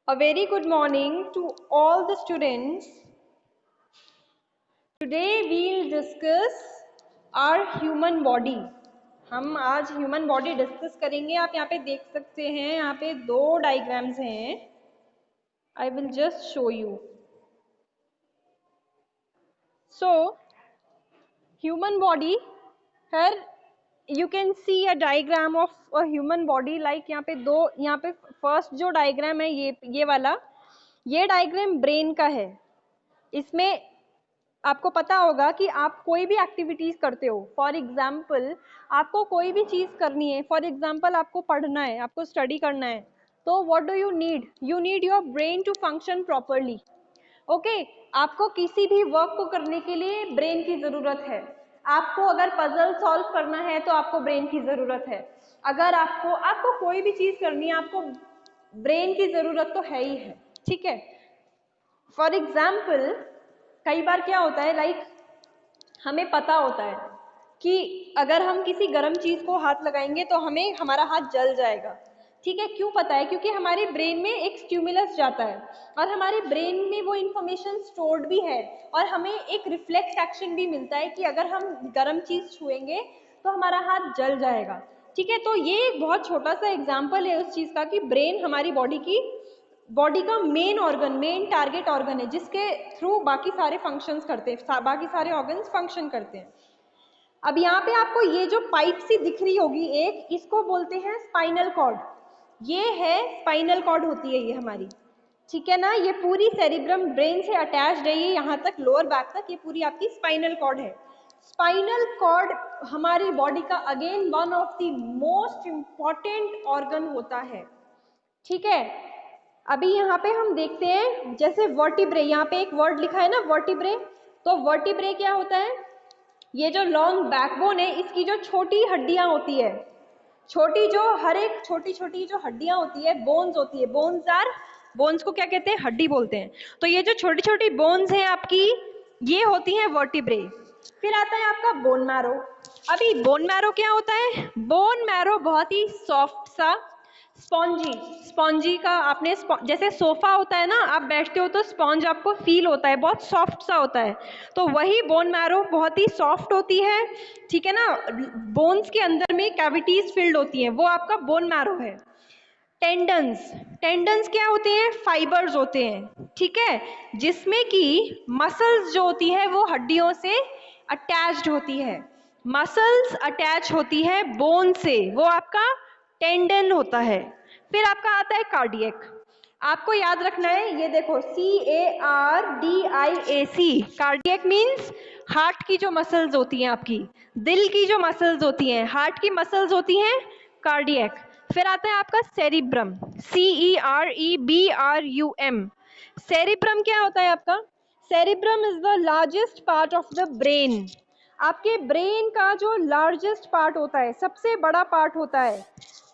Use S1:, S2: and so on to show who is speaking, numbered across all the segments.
S1: A very good morning to all the students. Today we'll discuss our human body. हम आज human body discuss करेंगे. आप यहाँ पे देख सकते हैं, यहाँ पे दो डायग्राम्स हैं. I will just show you. So, human body, here you can see a diagram of a human body. Like यहाँ पे फर्स्ट जो डायग्राम है ये वाला, ये डायग्राम ब्रेन का है. इसमें आपको पता होगा कि आप कोई भी एक्टिविटीज करते हो, फॉर एग्जाम्पल आपको कोई भी चीज करनी है, फॉर एग्जाम्पल आपको पढ़ना है, आपको स्टडी करना है, तो what do you need your brain to function properly. Okay, आपको किसी भी वर्क को करने के लिए ब्रेन की जरूरत है. आपको अगर पजल सॉल्व करना है तो आपको ब्रेन की जरूरत है. अगर आपको कोई भी चीज करनी है, आपको ब्रेन की जरूरत तो है ही है. ठीक है. फॉर एग्जाम्पल कई बार क्या होता है, लाइक हमें पता होता है कि अगर हम किसी गर्म चीज को हाथ लगाएंगे तो हमारा हाथ जल जाएगा. ठीक है. क्यों पता है? क्योंकि हमारे ब्रेन में एक स्टिमुलस जाता है और हमारे ब्रेन में वो इंफॉर्मेशन स्टोर्ड भी है और हमें एक रिफ्लेक्स एक्शन भी मिलता है कि अगर हम गर्म चीज छुएंगे तो हमारा हाथ जल जाएगा. ठीक है. तो ये एक बहुत छोटा सा एग्जाम्पल है उस चीज का कि ब्रेन हमारी बॉडी का main organ, main target organ है, जिसके थ्रू बाकी सारे फंक्शंस करते हैं, बाकी सारे ऑर्गन्स फंक्शन करते हैं. अब यहाँ पे आपको ये जो पाइप सी दिख रही होगी एक, इसको बोलते हैं स्पाइनल कॉर्ड. ये है स्पाइनल कॉर्ड होती है ये हमारी. ठीक है ना. ये पूरी सेरिब्रम ब्रेन से अटैच्ड है, ये यहाँ तक लोअर बैक तक, ये पूरी आपकी स्पाइनल कॉर्ड है. स्पाइनल कॉर्ड हमारी बॉडी का again one of the most important organ होता है. ठीक है. अभी यहाँ पे हम देखते हैं, जैसे वर्टिब्रे, यहाँ पे एक वर्ड लिखा है ना वर्टिब्रे. तो वर्टिब्रे क्या होता है? ये जो लॉन्ग बैकबोन है, इसकी जो छोटी हड्डियां होती है, छोटी जो हर एक छोटी छोटी जो हड्डियां होती है, बोन्स होती है. बोन्स को क्या कहते हैं? हड्डी बोलते हैं. तो ये जो छोटी छोटी बोन्स हैं आपकी, ये होती हैं वर्टिब्रे. फिर आता है आपका बोन मैरो. अभी बोन मैरो क्या होता है? बोन मैरो बहुत ही सॉफ्ट सा स्पॉन्जी का, आपने जैसे सोफा होता है ना, आप बैठते हो तो स्पॉन्ज आपको फील होता है, बहुत सॉफ्ट सा होता है. तो वही बोन मैरो बहुत ही सॉफ्ट होती है. ठीक है ना. बोन्स के अंदर में कैविटीज फिल्ड होती हैं, वो आपका बोन मैरो है. टेंडन्स क्या होते हैं? फाइबर्स होते हैं. ठीक है. जिसमें कि मसल्स जो होती है वो हड्डियों से अटैच्ड होती है. मसल्स अटैच होती है बोन से, वो आपका टेंडन होता है. फिर आपका आता है कार्डियक. आपको याद रखना है, ये देखो CARDIAC. कार्डियक मीन्स हार्ट की जो मसल्स होती हैं, आपकी दिल की जो मसल्स होती हैं, हार्ट की मसल्स होती हैं, कार्डियक. फिर आता है आपका सेरिब्रम. CEREBRUM. सेरिब्रम क्या होता है आपका? Cerebrum is the largest part of the brain. आपके ब्रेन का जो लार्जेस्ट पार्ट होता है, सबसे बड़ा पार्ट होता है,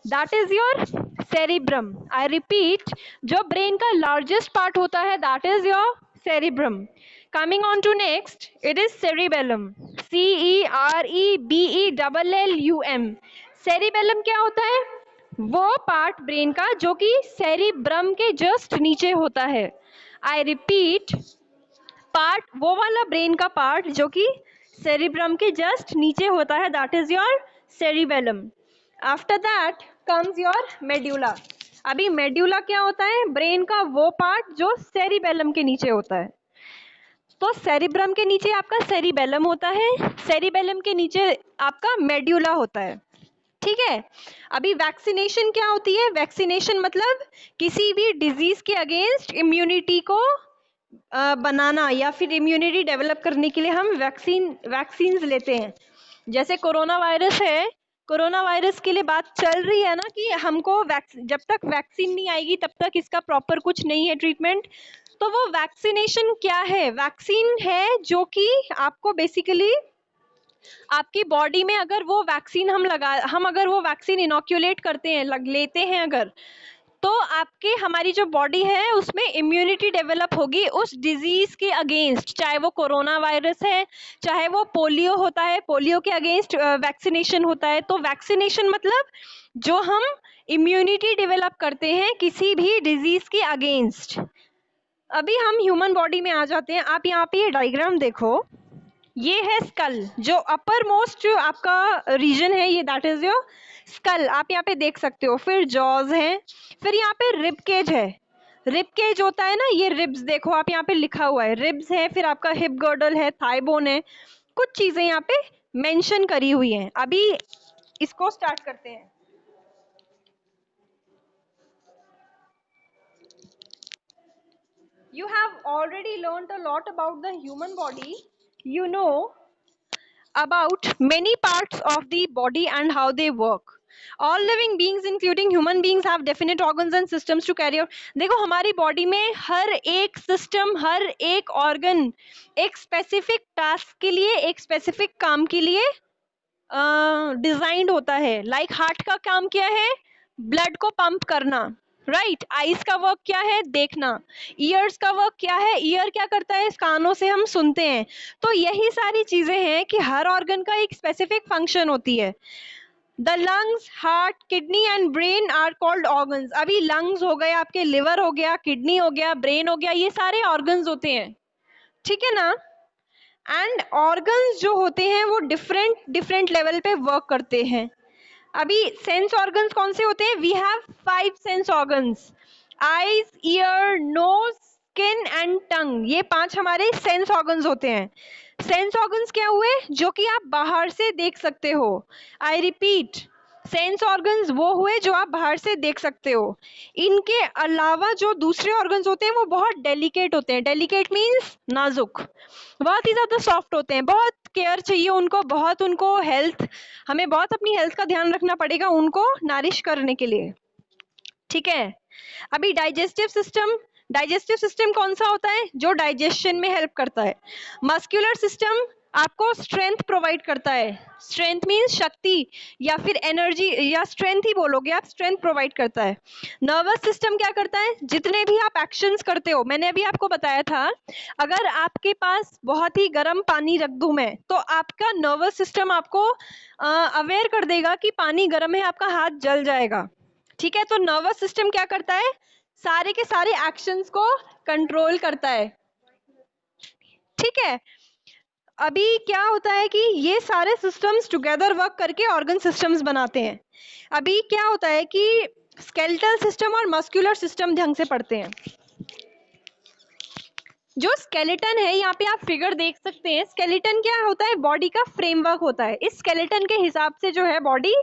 S1: that is your cerebrum. I repeat, जो ब्रेन का लार्जेस्ट पार्ट होता है, that is your cerebrum. Coming on to next, it is cerebellum. CEREBELLUM. Cerebellum क्या होता है? वो पार्ट ब्रेन का जो कि सेरिब्रम के जस्ट नीचे होता है. आई रिपीट, पार्ट, वो वाला ब्रेन का पार्ट जो कि सेरिब्रम के जस्ट नीचे होता है, that is your cerebellum. After that comes your medulla. अभी मेड्यूला क्या होता है? ब्रेन का वो पार्ट जो सेरिबेलम के नीचे होता है. तो सेरिब्रम के नीचे आपका सेरिबेलम होता है, सेरिबेलम के नीचे आपका मेड्यूला होता है. ठीक है. अभी वैक्सीनेशन क्या होती है? वैक्सीनेशन मतलब किसी भी डिजीज के अगेंस्ट इम्यूनिटी को बनाना या फिर इम्यूनिटी डेवलप करने के लिए हम वैक्सीन्स लेते हैं. जैसे कोरोना वायरस है, कोरोना वायरस के लिए बात चल रही है ना कि हमको जब तक वैक्सीन नहीं आएगी तब तक इसका प्रॉपर कुछ नहीं है ट्रीटमेंट. तो वो वैक्सीनेशन क्या है? वैक्सीन है जो कि आपको बेसिकली आपकी बॉडी में अगर वो वैक्सीन हम अगर वो वैक्सीन इनोक्यूलेट करते हैं, लेते हैं अगर, तो आपके हमारी जो बॉडी है उसमें इम्यूनिटी डेवलप होगी उस डिजीज के अगेंस्ट, चाहे वो कोरोना वायरस है, चाहे वो पोलियो होता है, पोलियो के अगेंस्ट वैक्सीनेशन होता है। तो वैक्सीनेशन मतलब जो हम इम्यूनिटी डेवलप करते हैं किसी भी डिजीज के अगेंस्ट। अभी हम ह्यूमन बॉडी में आ जाते हैं। आप यहाँ पे ये डायग्राम देखो, ये है स्कल, जो अपर मोस्ट आपका रीजन है ये, दैट इज योर स्कल, आप यहाँ पे देख सकते हो। फिर जॉज है, फिर यहाँ पे रिब केज है। रिब केज होता है ना, ये रिब्स देखो आप यहाँ पे लिखा हुआ है, रिब्स है, फिर आपका हिप गर्डल है, थाई बोन है, कुछ चीजें यहाँ पे मेंशन करी हुई हैं। अभी इसको स्टार्ट करते हैं। You have already learned a lot about the human body. You know about many parts of the body and how they work. All living beings including human beings have definite organs and systems to carry out. देखो हमारी body में हर एक system, हर एक organ एक specific task के लिए, एक specific काम के लिए डिजाइंड होता है। लाइक हार्ट का काम क्या है? ब्लड को पंप करना, राइट। आईज का वर्क क्या है? देखना। ईयर्स का वर्क क्या है? ईयर क्या करता है? कानों से हम सुनते हैं। तो यही सारी चीजें हैं कि हर ऑर्गन का एक स्पेसिफिक फंक्शन होती है। The lungs, heart, kidney and brain are called organs. अभी लंग्स हो गए आपके, लिवर हो गया, किडनी हो गया, ब्रेन हो गया, ये सारे ऑर्गन्स होते हैं, ठीक है ना। एंड ऑर्गन्स जो होते हैं वो डिफरेंट डिफरेंट लेवल पे वर्क करते हैं। अभी सेंस ऑर्गन्स कौन से होते हैं? We have 5 sense organs, eyes, ear, nose, skin and tongue, ये 5 हमारे सेंस ऑर्गन्स होते हैं। सेंस ऑर्गन्स क्या हुए? जो कि आप बाहर से देख सकते हो। आई रिपीट, सेंस ऑर्गन्स वो हुए जो आप बाहर से देख सकते हो। इनके अलावा जो दूसरे ऑर्गन्स होते हैं वो बहुत डेलिकेट होते हैं। डेलिकेट मीन्स नाजुक, बहुत ही ज्यादा सॉफ्ट होते हैं, बहुत केयर चाहिए उनको, बहुत उनको हेल्थ, हमें बहुत अपनी हेल्थ का ध्यान रखना पड़ेगा उनको नरिश करने के लिए, ठीक है। अभी डाइजेस्टिव सिस्टम, डाइजेस्टिव सिस्टम कौन सा होता है? जो डाइजेशन में हेल्प करता है। मस्कुलर सिस्टम आपको स्ट्रेंथ प्रोवाइड करता है। स्ट्रेंथ मीन्स शक्ति या फिर एनर्जी, या स्ट्रेंथ ही बोलोगे आप, स्ट्रेंथ प्रोवाइड करता है। नर्वस सिस्टम क्या करता है? जितने भी आप एक्शंस करते हो, मैंने अभी आपको बताया था, अगर आपके पास बहुत ही गर्म पानी रख दूं मैं, तो आपका नर्वस सिस्टम आपको अवेयर कर देगा कि पानी गर्म है, आपका हाथ जल जाएगा, ठीक है। तो नर्वस सिस्टम क्या करता है? सारे के सारे एक्शंस को कंट्रोल करता है, ठीक है। अभी क्या होता है कि ये सारे सिस्टम्स टुगेदर वर्क करके ऑर्गन सिस्टम्स बनाते हैं। अभी क्या होता है कि स्केलेटल सिस्टम और मस्कुलर सिस्टम ढंग से पढ़ते हैं। जो स्केलेटन है, यहाँ पे आप फिगर देख सकते हैं, स्केलेटन क्या होता है? बॉडी का फ्रेमवर्क होता है। इस स्केलेटन के हिसाब से जो है बॉडी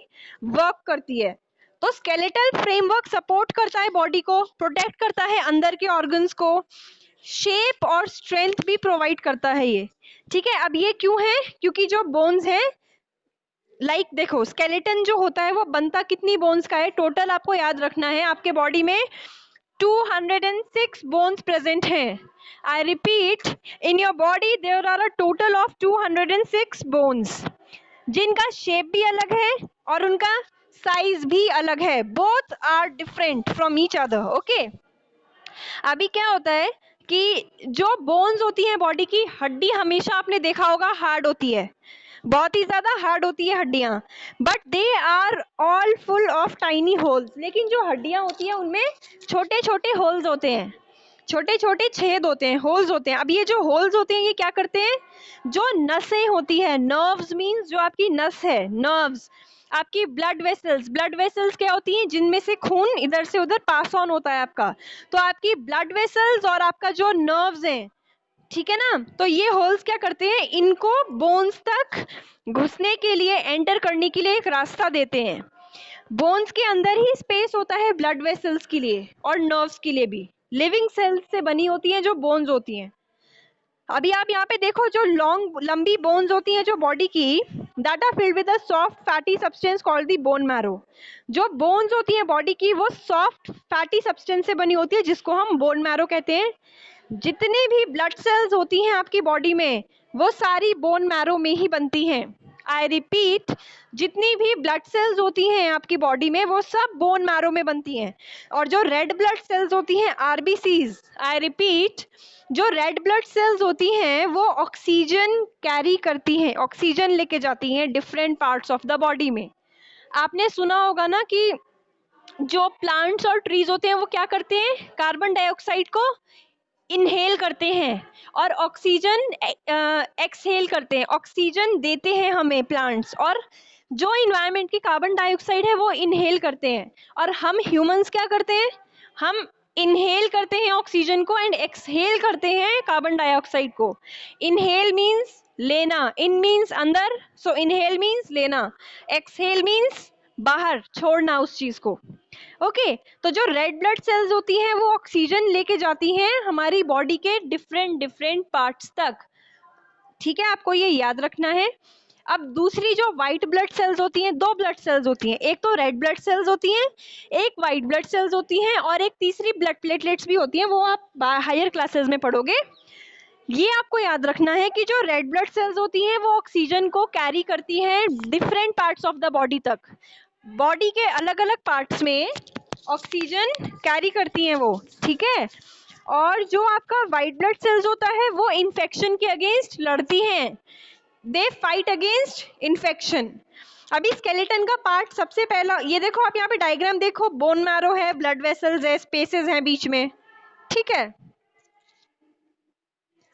S1: वर्क करती है। तो स्केलेटल फ्रेमवर्क सपोर्ट करता है बॉडी को, प्रोटेक्ट करता है अंदर के ऑर्गन्स को, शेप और स्ट्रेंथ भी प्रोवाइड करता है ये, ठीक है। अब ये क्यों है? क्योंकि जो बोन्स है, लाइक देखो स्केलेटन जो होता है वो बनता कितनी बोन्स का है? टोटल आपको याद रखना है, आपके बॉडी में 206 बोन्स प्रेजेंट हैं। I repeat, in your body there are a total of 206 bones, जिनका शेप भी अलग है और उनका साइज भी अलग है। Both are different from each other, okay. अभी क्या होता है कि जो बोन्स होती हैं बॉडी की, हड्डी हमेशा आपने देखा होगा हार्ड होती है, बहुत ही ज्यादा हार्ड होती है हड्डियां, but they are all full of tiny holes. लेकिन जो हड्डियां होती है उनमें छोटे छोटे होल्स होते हैं, छोटे छोटे छेद होते हैं, होल्स होते हैं। अब ये जो होल्स होते हैं ये क्या करते हैं? जो नसें होती है, नर्व्स मीन्स जो आपकी नस है, नर्व्स, आपकी ब्लड वेसल्स, ब्लड वेसल्स क्या होती हैं? जिनमें से खून इधर से उधर पास ऑन होता है आपका। तो आपकी ब्लड वेसल्स और आपका जो नर्व्स हैं, ठीक है ना, तो ये होल्स क्या करते हैं? इनको बोन्स तक घुसने के लिए, एंटर करने के लिए एक रास्ता देते हैं। बोन्स के अंदर ही स्पेस होता है ब्लड वेसल्स के लिए और नर्व्स के लिए भी। लिविंग सेल्स से बनी होती हैं जो बोन्स होती हैं। अभी आप यहाँ पे देखो, जो लॉन्ग लंबी बोन्स होती हैं जो बॉडी की, that are filled with a soft fatty substance called the bone marrow. जो बोन्स होती हैं बॉडी की वो सॉफ्ट फैटी सब्सटेंस से बनी होती है, जिसको हम बोन मैरो कहते हैं। जितनी भी ब्लड सेल्स होती हैं आपकी बॉडी में, वो सारी बोन मैरो में ही बनती हैं। आई रिपीट, जितनी भी ब्लड सेल्स होती हैं आपकी बॉडी में वो सब बोन मैरो में बनती हैं, और जो रेड ब्लड सेल्स होती हैं आरबीसीज, आई रिपीट, जो रेड ब्लड सेल्स होती हैं वो ऑक्सीजन कैरी करती हैं, ऑक्सीजन लेके जाती हैं different parts of the body में। आपने सुना होगा ना कि जो प्लांट्स और ट्रीज होते हैं वो क्या करते हैं, कार्बन डाइऑक्साइड को इनहेल करते हैं और ऑक्सीजन एक्सहेल करते हैं, ऑक्सीजन देते हैं हमें प्लांट्स, और जो इन्वायरमेंट की कार्बन डाइऑक्साइड है वो इनहेल करते हैं। और हम ह्यूमंस क्या करते हैं, हम इनहेल करते हैं ऑक्सीजन को एंड एक्सहेल करते हैं कार्बन डाइऑक्साइड को। इनहेल मीन्स लेना, इन मीन्स अंदर, सो इनहेल मीन्स लेना, एक्सहेल मीन्स बाहर छोड़ना उस चीज को। ओके तो जो रेड ब्लड सेल्स होती हैं वो ऑक्सीजन लेके जाती हैं हमारी बॉडी के डिफरेंट डिफरेंट पार्ट्स तक, ठीक है, आपको ये याद रखना है। अब दूसरी जो व्हाइट ब्लड सेल्स होती हैं, दो ब्लड सेल्स होती हैं, एक तो रेड ब्लड सेल्स होती हैं, एक व्हाइट ब्लड सेल्स होती हैं, और एक तीसरी ब्लड प्लेटलेट्स भी होती हैं, वो आप हायर क्लासेस में पढ़ोगे। ये आपको याद रखना है कि जो रेड ब्लड सेल्स होती हैं वो ऑक्सीजन को कैरी करती हैं different parts of the body तक, बॉडी के अलग अलग पार्ट्स में ऑक्सीजन कैरी करती हैं वो, ठीक है। और जो आपका व्हाइट ब्लड सेल्स होता है वो इन्फेक्शन के अगेंस्ट लड़ती हैं, दे फाइट अगेंस्ट इन्फेक्शन। अभी स्केलेटन का पार्ट सबसे पहला, ये देखो आप यहाँ पे डायग्राम देखो, बोन मैरो है, ब्लड वेसल्स है, स्पेसेस हैं बीच में, ठीक है।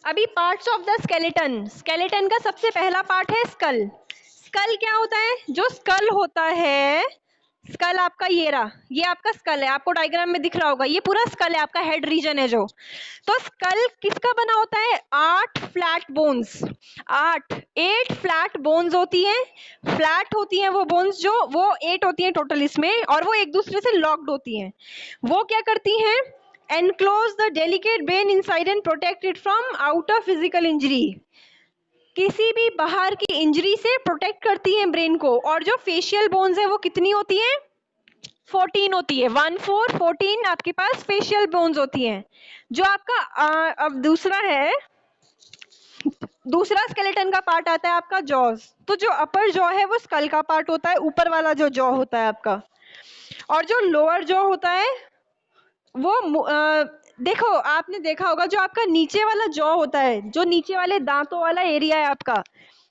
S1: अभी parts of the skeleton, skeleton का सबसे पहला पार्ट है स्कल। स्कल क्या होता है, जो स्कल होता है, स्कल आपका ये रहा, ये आपका स्कल है, आपको डायग्राम में दिख रहा होगा, ये पूरा स्कल है, आपका हेड रीजन है जो। तो स्कल किसका बना होता है, 8 फ्लैट बोन्स, 8 फ्लैट बोन्स होती हैं, फ्लैट होती हैं वो बोन्स, जो वो 8 होती हैं टोटल इसमें, और वो एक दूसरे से लॉक्ड होती हैं। वो क्या करती हैं, enclose the delicate brain inside and protect it from outer physical injury, किसी भी बाहर की इंजरी से प्रोटेक्ट करती हैं ब्रेन को। और जो फेशियल बोन्स है वो कितनी होती हैं, 14 होती है, 1 4 14 आपके पास फेशियल बोन्स होती हैं। जो आपका अब दूसरा है, दूसरा स्केलेटन का पार्ट आता है आपका जॉज। तो जो अपर जॉ है वो स्कल का पार्ट होता है, ऊपर वाला जो जॉ होता है आपका, और जो लोअर जॉ होता है वो देखो आपने देखा होगा जो आपका नीचे वाला जॉ होता है, जो नीचे वाले दांतों वाला एरिया है आपका,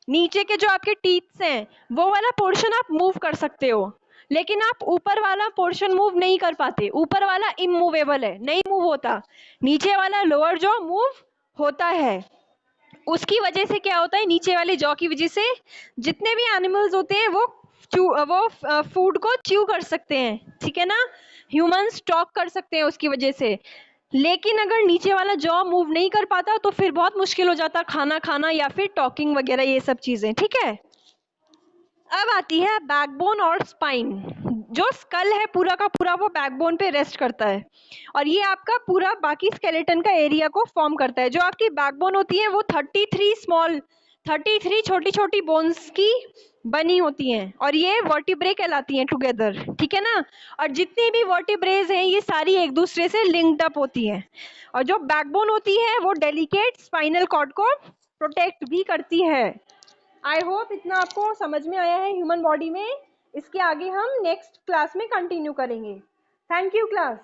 S1: नीचे के जो आपके टीथ्स हैं वो वाला पोर्शन आप मूव कर सकते हो, लेकिन आप ऊपर वाला पोर्शन मूव नहीं कर पाते, ऊपर वाला इमूवेबल है, नहीं मूव होता, नीचे वाला लोअर जॉ मूव होता है। उसकी वजह से क्या होता है, नीचे वाले जॉ की वजह से जितने भी एनिमल्स होते हैं वो फूड को च्यू कर सकते हैं, ठीक है ना, ह्यूमंस टॉक कर सकते हैं उसकी वजह से। लेकिन अगर नीचे वाला जॉ मूव नहीं कर पाता तो फिर बहुत मुश्किल हो जाता खाना खाना या फिर टॉकिंग वगैरह ये सब चीजें, ठीक है। अब आती है बैकबोन और स्पाइन। जो स्कल है पूरा का पूरा वो बैकबोन पे रेस्ट करता है, और ये आपका पूरा बाकी स्केलेटन का एरिया को फॉर्म करता है। जो आपकी बैकबोन होती है वो 33 छोटी छोटी बोन्स की बनी होती हैं, और ये वर्टिब्रे कहलाती हैं टुगेदर, ठीक है ना। और जितनी भी वर्टिब्रेज हैं ये सारी एक दूसरे से लिंक्ड अप होती हैं, और जो बैकबोन होती है वो डेलिकेट स्पाइनल कॉर्ड को प्रोटेक्ट भी करती है। आई होप इतना आपको समझ में आया है ह्यूमन बॉडी में। इसके आगे हम नेक्स्ट क्लास में कंटिन्यू करेंगे। Thank you class.